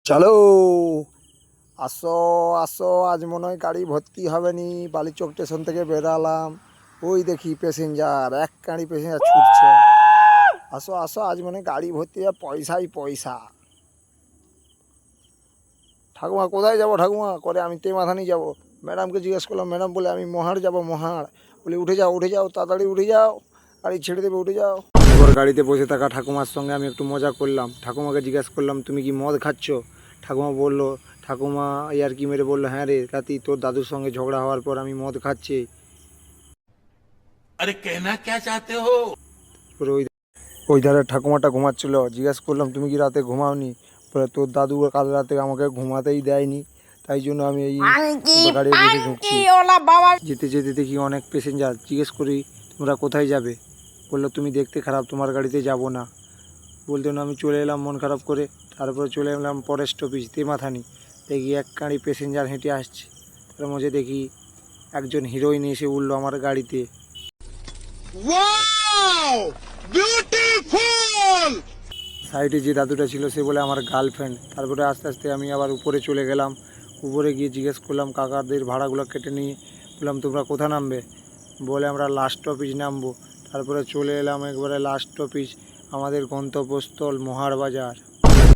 চলো আসো আসো, আজ মনে হয় গাড়ি ভর্তি হবে নি। বালিচক স্টেশন থেকে বেরালাম, ওই দেখি প্যাসেঞ্জার, এক গাড়ি প্যাসেঞ্জার ছুটছে। আসো আসো, আজ মনে হয় গাড়ি ভর্তি হবে, পয়সাই পয়সা। ঠাকুমা কোথায় যাবো ঠাকুমা? করে আমি টেমাথানি যাবো। ম্যাডামকে জিজ্ঞেস করলাম, ম্যাডাম বলে আমি মহাড় যাবো, মহাড়। বলি উঠে যাও তাড়াতাড়ি উঠে যাও, গাড়ি ছেড়ে দেবে, উঠে যাও। এবার গাড়িতে বসে থাকা ঠাকুমার সঙ্গে আমি একটু মজা করলাম। ঠাকুমাকে জিজ্ঞেস করলাম, তুমি কি মদ খাচ্ছ? ঠাকুমা বললো, ঠাকুমা ইয়ার কি মেরে বললো, হ্যাঁ রে রাতি তোর দাদুর সঙ্গে ঝগড়া হওয়ার পর আমি মদ খাচ্ছি। अरे कहना क्या चाहते हो? এবার ওই ধারে ঠাকুমাটা ঘুমাচ্ছিল। জিজ্ঞেস করলাম, তুমি কি রাতে ঘুমাওনি? বলে তোর দাদু কাল রাতে আমাকে ঘুমাতেই দেয়নি, তাই জন্য আমি এই গাড়ি বসে ঢুকছি। যেতে যেতে দেখি অনেক প্যাসেঞ্জার। জিজ্ঞেস করি, তোমরা কোথায় যাবে? বললো তুমি দেখতে খারাপ, তোমার গাড়িতে যাব না। বলতে না আমি চলে এলাম মন খারাপ করে। তারপরে চলে এলাম পরের স্টপেজ তেমাথানি। দেখি এক গাড়ি প্যাসেঞ্জার হেঁটে আসছে। তার মধ্যে দেখি একজন হিরোইন এসে উঠলো আমার গাড়িতে। সাইডে যে দাদুটা ছিল সে বলে আমার গার্লফ্রেন্ড। তারপরে আস্তে আস্তে আমি আবার উপরে চলে গেলাম। উপরে গিয়ে জিজ্ঞেস করলাম কাকাদের ভাড়াগুলো কেটে নিয়ে। বললাম তোমরা কোথা নামবে? বলে আমরা লাস্ট স্টপেজ নামবো। তারপরে চলে এলাম একবারে লাস্ট স্টপেজ, আমাদের গন্তব্যস্থল মহাড় বাজার।